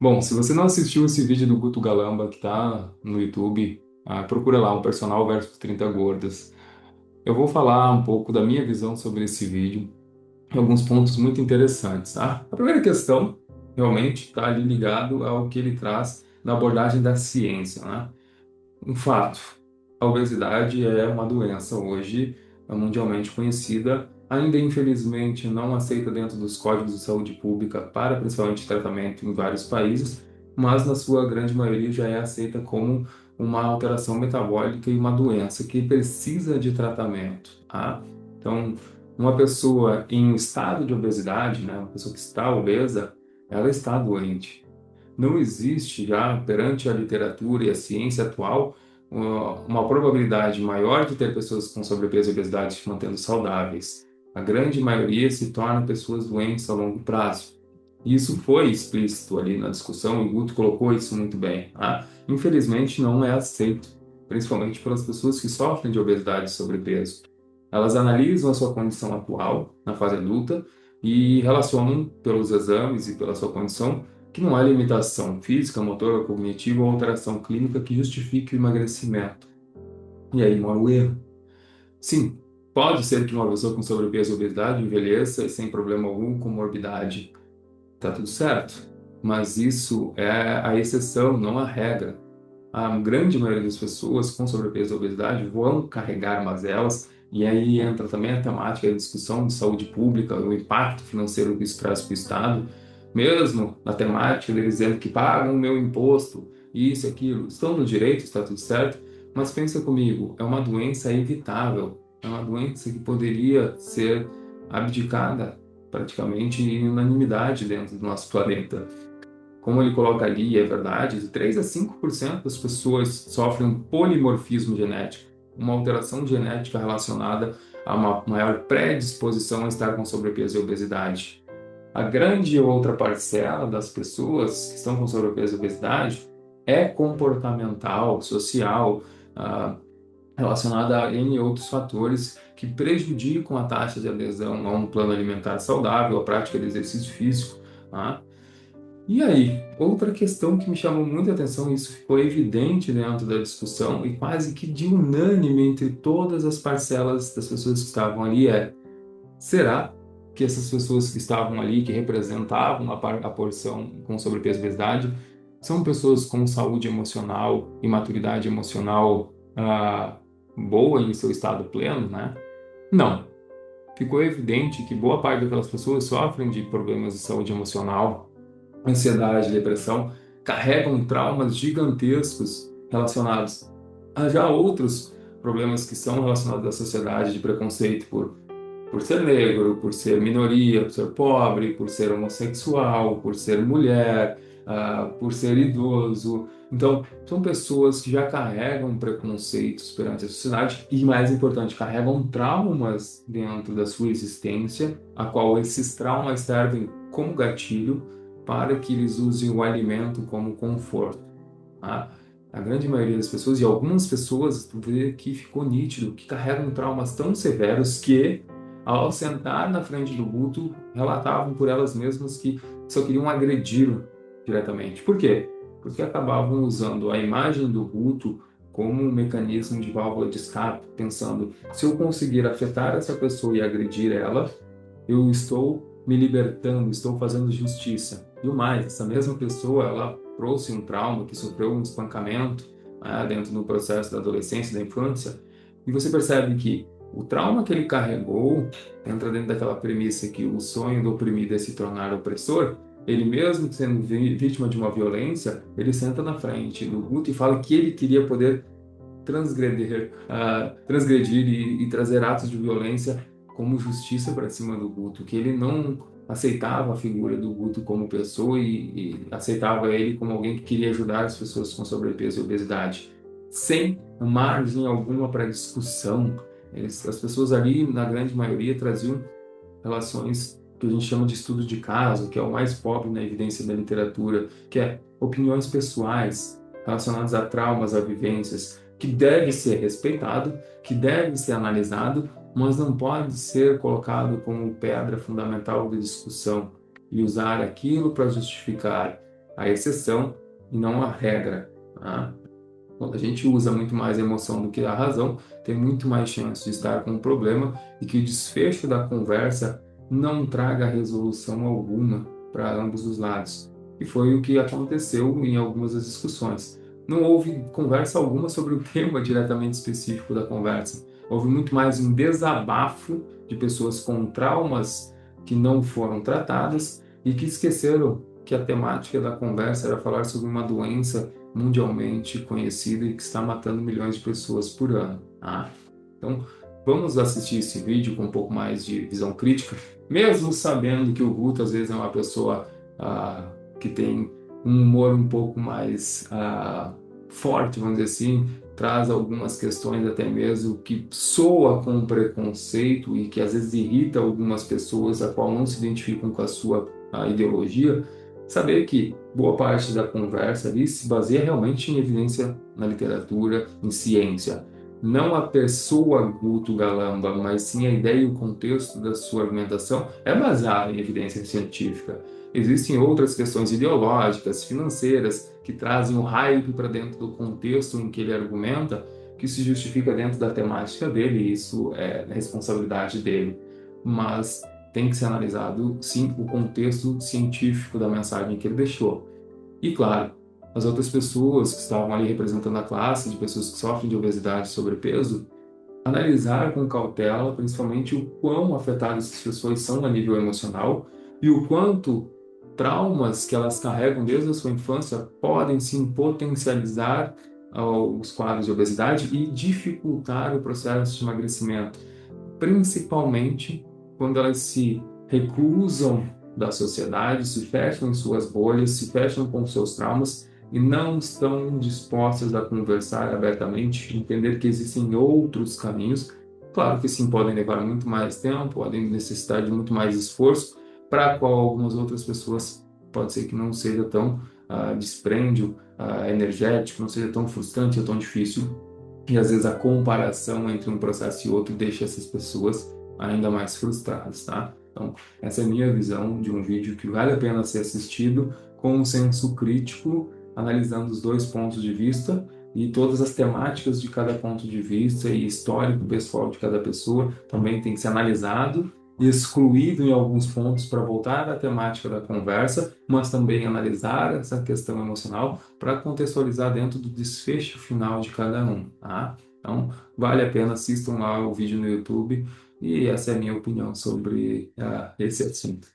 Bom, se você não assistiu esse vídeo do Guto Galamba que tá no YouTube, procura lá, um personal versus 30 gordas. Eu vou falar um pouco da minha visão sobre esse vídeo e alguns pontos muito interessantes, tá? A primeira questão, realmente, está ali ligado ao que ele traz na abordagem da ciência, né? Um fato, a obesidade é uma doença hoje mundialmente conhecida, ainda infelizmente não aceita dentro dos códigos de saúde pública para principalmente tratamento em vários países, mas na sua grande maioria já é aceita como uma alteração metabólica e uma doença que precisa de tratamento, tá? Então, uma pessoa em estado de obesidade, né, uma pessoa que está obesa, ela está doente. Não existe já, perante a literatura e a ciência atual, uma probabilidade maior de ter pessoas com sobrepeso e obesidade se mantendo saudáveis. A grande maioria se torna pessoas doentes a longo prazo. E isso foi explícito ali na discussão, e o Guto colocou isso muito bem. Tá? Infelizmente, não é aceito, principalmente pelas pessoas que sofrem de obesidade e sobrepeso. Elas analisam a sua condição atual, na fase adulta, e relacionam, pelos exames e pela sua condição, que não há limitação física, motora, cognitiva ou alteração clínica que justifique o emagrecimento. E aí mora o erro. Sim, pode ser que uma pessoa com sobrepeso ou obesidade envelheça sem problema algum com morbidade. Tá tudo certo. Mas isso é a exceção, não a regra. A grande maioria das pessoas com sobrepeso e obesidade vão carregar mazelas, e aí entra também a temática da discussão de saúde pública, o impacto financeiro que isso traz para o Estado, mesmo na temática deles dizendo que pagam o meu imposto, isso e aquilo, estão no direito, está tudo certo, mas pensa comigo, é uma doença evitável, é uma doença que poderia ser abdicada praticamente em unanimidade dentro do nosso planeta. Como ele coloca ali, é verdade, de 3 a 5% das pessoas sofrem um polimorfismo genético, uma alteração genética relacionada a uma maior predisposição a estar com sobrepeso e obesidade. A grande outra parcela das pessoas que estão com sobrepeso e obesidade é comportamental, social, ah, relacionada a N outros fatores que prejudicam a taxa de adesão a um plano alimentar saudável, a prática de exercício físico, tá? E aí, outra questão que me chamou muita atenção, e isso ficou evidente dentro da discussão e quase que de unânime entre todas as parcelas das pessoas que estavam ali, é: será que essas pessoas que estavam ali, que representavam a porção com sobrepeso e obesidade, são pessoas com saúde emocional e maturidade emocional boa em seu estado pleno, né? Não. Ficou evidente que boa parte daquelas pessoas sofrem de problemas de saúde emocional, ansiedade, depressão, carregam traumas gigantescos relacionados a já outros problemas que são relacionados à sociedade, de preconceito por ser negro, por ser minoria, por ser pobre, por ser homossexual, por ser mulher, por ser idoso. Então, são pessoas que já carregam preconceitos perante a sociedade e, mais importante, carregam traumas dentro da sua existência, a qual esses traumas servem como gatilho para que eles usem o alimento como conforto. Tá? A grande maioria das pessoas, e algumas pessoas, tu vê que ficou nítido, que carregam traumas tão severos que, ao sentar na frente do Guto, relatavam por elas mesmas que só queriam agredi-lo diretamente. Por quê? Porque acabavam usando a imagem do Guto como um mecanismo de válvula de escape, pensando: se eu conseguir afetar essa pessoa e agredir ela, eu estou me libertando, estou fazendo justiça. E o mais, essa mesma pessoa, ela trouxe um trauma, que sofreu um espancamento, né, dentro do processo da adolescência, da infância, e você percebe que o trauma que ele carregou entra dentro daquela premissa que o sonho do oprimido é se tornar opressor. Ele mesmo sendo vítima de uma violência, ele senta na frente do Guto e fala que ele queria poder transgredir e trazer atos de violência como justiça para cima do Guto, que ele não aceitava a figura do Guto como pessoa e aceitava ele como alguém que queria ajudar as pessoas com sobrepeso e obesidade, sem margem alguma para discussão. As pessoas ali, na grande maioria, traziam relações que a gente chama de estudo de caso, que é o mais pobre na evidência da literatura, que é opiniões pessoais relacionadas a traumas, a vivências, que deve ser respeitado, que deve ser analisado, mas não pode ser colocado como pedra fundamental de discussão e usar aquilo para justificar a exceção e não a regra, tá? Quando a gente usa muito mais a emoção do que a razão, tem muito mais chance de estar com um problema e que o desfecho da conversa não traga resolução alguma para ambos os lados. E foi o que aconteceu em algumas das discussões. Não houve conversa alguma sobre o tema diretamente específico da conversa. Houve muito mais um desabafo de pessoas com traumas que não foram tratadas e que esqueceram que a temática da conversa era falar sobre uma doença mundialmente conhecida e que está matando milhões de pessoas por ano, tá? Então, vamos assistir esse vídeo com um pouco mais de visão crítica, mesmo sabendo que o Guto às vezes é uma pessoa que tem um humor um pouco mais forte, vamos dizer assim, traz algumas questões até mesmo que soa com preconceito e que às vezes irrita algumas pessoas a qual não se identificam com a sua ideologia. Saber que boa parte da conversa ali se baseia realmente em evidência na literatura, em ciência. Não a pessoa Guto Galamba, mas sim a ideia e o contexto da sua argumentação é baseada em evidência científica. Existem outras questões ideológicas, financeiras, que trazem o hype para dentro do contexto em que ele argumenta, que se justifica dentro da temática dele, e isso é responsabilidade dele. Mas tem que ser analisado, sim, o contexto científico da mensagem que ele deixou. E, claro, as outras pessoas que estavam ali representando a classe, de pessoas que sofrem de obesidade e sobrepeso, analisar com cautela, principalmente o quão afetadas essas pessoas são a nível emocional e o quanto traumas que elas carregam desde a sua infância podem sim potencializar os quadros de obesidade e dificultar o processo de emagrecimento, principalmente quando elas se reclusam da sociedade, se fecham em suas bolhas, se fecham com seus traumas e não estão dispostas a conversar abertamente, entender que existem outros caminhos. Claro que sim, podem levar muito mais tempo, podem necessitar de muito mais esforço, para qual algumas outras pessoas pode ser que não seja tão dispêndio energético, não seja tão frustrante ou tão difícil. E às vezes a comparação entre um processo e outro deixa essas pessoas ainda mais frustradas, tá? Então, essa é a minha visão de um vídeo que vale a pena ser assistido com um senso crítico, analisando os dois pontos de vista e todas as temáticas de cada ponto de vista e histórico pessoal de cada pessoa também tem que ser analisado e excluído em alguns pontos para voltar à temática da conversa, mas também analisar essa questão emocional para contextualizar dentro do desfecho final de cada um, tá? Então, vale a pena, assistam lá o vídeo no YouTube e essa é a minha opinião sobre esse assunto.